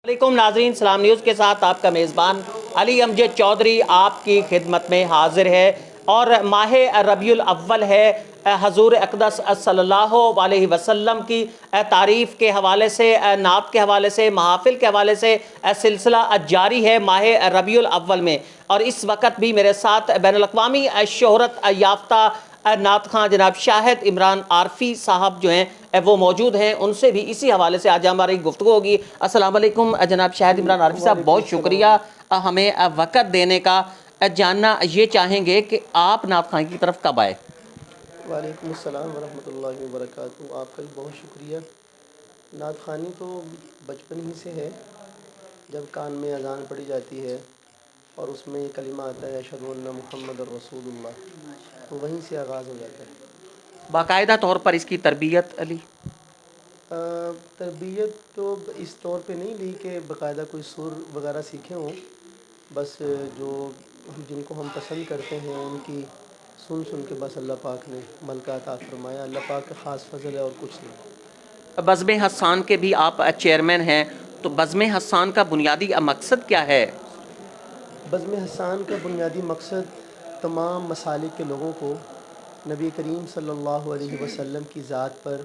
वालेकुम नाजरीन, सलाम न्यूज़ के साथ आपका मेज़बान अली अमजद चौधरी आपकी खिदमत में हाजिर है। और माह रबीउल अव्वल है, हजूर अक़दस सल्लल्लाहु अलैहि वसल्लम की तारीफ़ के हवाले से, नात के हवाले से, महाफ़िल के हवाले से सिलसिला जारी है माह रबीउल अव्वल में। और इस वक्त भी मेरे साथ बैनुल-अक़वामी शोहरत याफ्ता नात खां जनाब शाहिद इमरान आरफी साहब जो हैं वो मौजूद हैं। उनसे भी इसी हवाले से आज हमारी गुफ्तगू होगी। अस्सलाम वालेकुम जनाब शाहिद इमरान आरफी साहब, बहुत शुक्रिया हमें वक़्त देने का। जानना ये चाहेंगे कि आप नात खां की तरफ कब आए? वालेकुम अस्सलाम वरहमतुल्लाहि वबरकातुहू। आपका भी बहुत शुक्रिया। नात ख़्वानी तो बचपन ही से है। जब कान में अज़ान पढ़ी जाती है और उसमें ये कलिमा आता है अशहदु अन्ना मुहम्मदुर रसूलुल्लाह, तो वहीं से आगाज़ हो जाता है। बाकायदा तौर पर इसकी तरबियत अली? तरबियत तो इस तौर पे नहीं ली कि बाकायदा कोई सुर वगैरह सीखे हों। बस जो जिनको हम पसंद करते हैं उनकी सुन सुन के बस अल्लाह पाक ने मलका अता फ़रमाया। अल्लाह पाक का ख़ास फ़ज़ल है और कुछ नहीं। बज़्म हस्सान के भी आप चेयरमैन हैं, तो बज़्म हस्सान का बुनियादी मकसद क्या है? बज़्म हस्सान का बुनियादी मकसद तमाम मसालिक के लोगों को नबी करीम सल्लल्लाहु अलैहि वसल्लम की ज़ात पर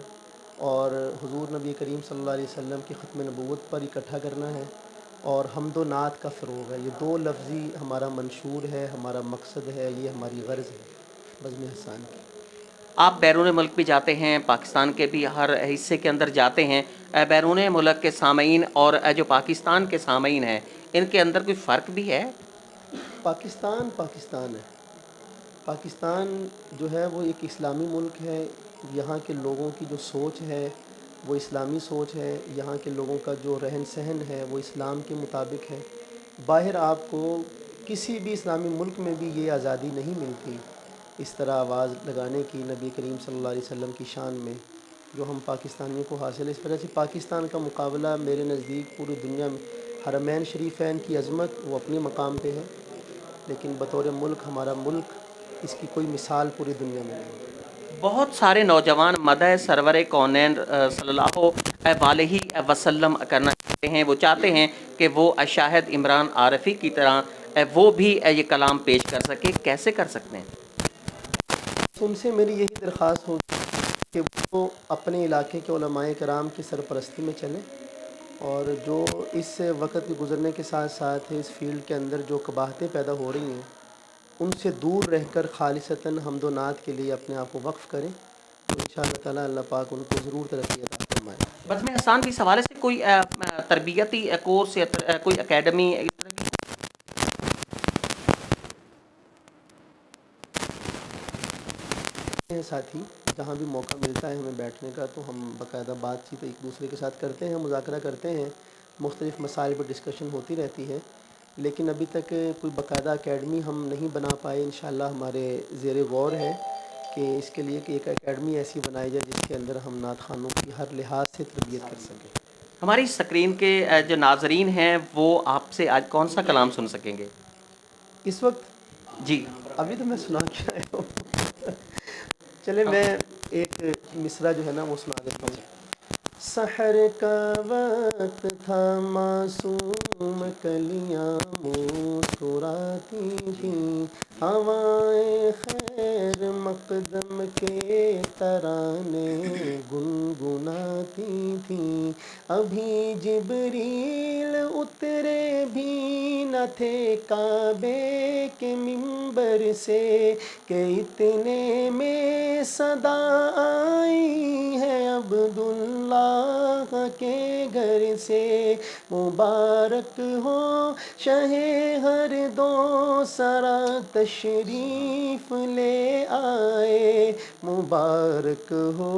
और हुज़ूर नबी करीम सल्लल्लाहु अलैहि वसल्लम की ख़त्म नबूवत पर इकट्ठा करना है और हम्दो नात का फ़रोग़ है। ये दो लफ्ज़ी हमारा मंशूर है, हमारा मकसद है, ये हमारी ग़र्ज़ है बज़्म हस्सान की। आप बैरून मुल्क भी जाते हैं, पाकिस्तान के भी हर हिस्से के अंदर जाते हैं। बैरून मुल्क के सामीन और जो पाकिस्तान के सामीन हैं, इनके अंदर कोई फ़र्क भी है? पाकिस्तान पाकिस्तान है। पाकिस्तान जो है वो एक इस्लामी मुल्क है। यहाँ के लोगों की जो सोच है वो इस्लामी सोच है। यहाँ के लोगों का जो रहन सहन है वो इस्लाम के मुताबिक है। बाहर आपको किसी भी इस्लामी मुल्क में भी ये आज़ादी नहीं मिलती इस तरह आवाज़ लगाने की नबी करीम सल्लल्लाहु अलैहि वसल्लम की शान में, जो हम पाकिस्तानियों को हासिल है। इस वजह से पाकिस्तान का मुकाबला मेरे नज़दीक पूरी दुनिया में हरमैन शरीफैन की अज़मत वो अपने मकाम पे है, लेकिन बतौर मुल्क हमारा मुल्क इसकी कोई मिसाल पूरी दुनिया में नहीं। बहुत सारे नौजवान मदह सरवर कौनैन सल्लल्लाहु अलैहि वसल्लम करना चाहते हैं। वो चाहते हैं कि वो शाहिद इमरान आरफी की तरह वो भी ये कलाम पेश कर सके। कैसे कर सकते हैं? उनसे मेरी यही दरख्वास्त होगी कि वो अपने इलाके के उलमाए कराम की सरपरस्ती में चलें और जो इस वक्त के गुज़रने के साथ साथ इस फील्ड के अंदर जो कबाहतें पैदा हो रही हैं उनसे दूर रहकर खालिसतन हम्दो नात के लिए अपने आप को वक्फ़ करें, तो इंशाअल्लाह ताला अल्लाह पाक उनको ज़रूर तरक्की अता फरमाए। बज़्म हस्सान के इस हवाले से कोई तरबियती कोर्स या कोई एकेडमी इस तरह की? हैं साथी, जहाँ भी मौका मिलता है हमें बैठने का तो हम बाकायदा बातचीत एक दूसरे के साथ करते हैं, मुज़ाकरा करते हैं, मुख्तलिफ़ मसाइल पर डिस्कशन होती रहती है। लेकिन अभी तक कोई बाकायदा अकेडमी हम नहीं बना पाए। इंशाअल्लाह हमारे ज़ेर गौर है कि इसके लिए कि एक अकेडमी ऐसी बनाई जाए जिसके अंदर हम नात ख़ानों की हर लिहाज से तरबियत कर सकें। हमारी स्क्रीन के जो नाजरीन हैं वो आपसे आज कौन सा कलाम सुन सकेंगे? इस वक्त जी। अभी तो मैं सुना के आया हूँ। चले मैं एक मिसरा जो है ना वो सुना देता हूँ। सहर का वक्त था, मासूम कलियाँ मुस्कुराती थीं, हवाएं खैर मकदम के तराने गुनगुनाती थीं। अभी जिब्रील उतरे भी न थे काबे के मिंबर से कि इतने में सदा आई है अब्दुल्लाह के घर से। मुबारक हो शहे हर दो सरा तशरीफ़ ले आए, मुबारक हो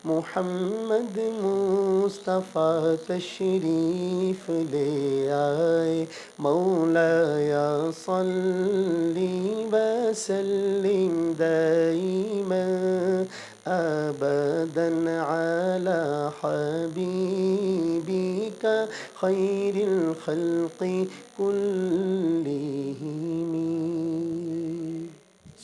मुहम्मद मुस्तफ़ा तशरीफ़ ले आए। मौलाया सल्ली वसल्लिम दाइमन अबदन अला हबीबिका खैरिल खल्क़ि कुल्लिहिम।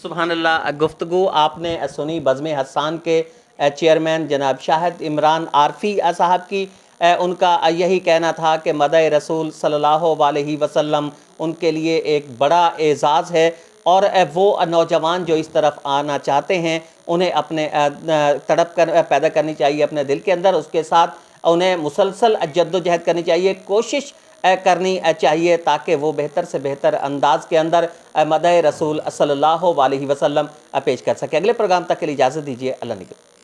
सुबहानल्लाह, गुफ्तगू आपने सुनी बज़्म हस्सान के चेयरमैन जनाब शाहिद इमरान आरफी साहब की। ان کا یہی کہنا تھا کہ مدح رسول صلی اللہ علیہ وسلم ان کے لیے ایک بڑا اعزاز ہے، اور وہ نوجوان جو اس طرف آنا چاہتے ہیں انہیں اپنے تڑپ پیدا کرنی چاہیے اپنے دل کے اندر، اس کے ساتھ انہیں مسلسل جد و جہد کرنی چاہیے، کوشش کرنی چاہیے تاکہ وہ بہتر سے بہتر انداز کے اندر مدح رسول صلی اللہ علیہ وسلم پیش کر سکے۔ اگلے پروگرام تک کے لیے اجازت دیجیے، اللہ نگہبان۔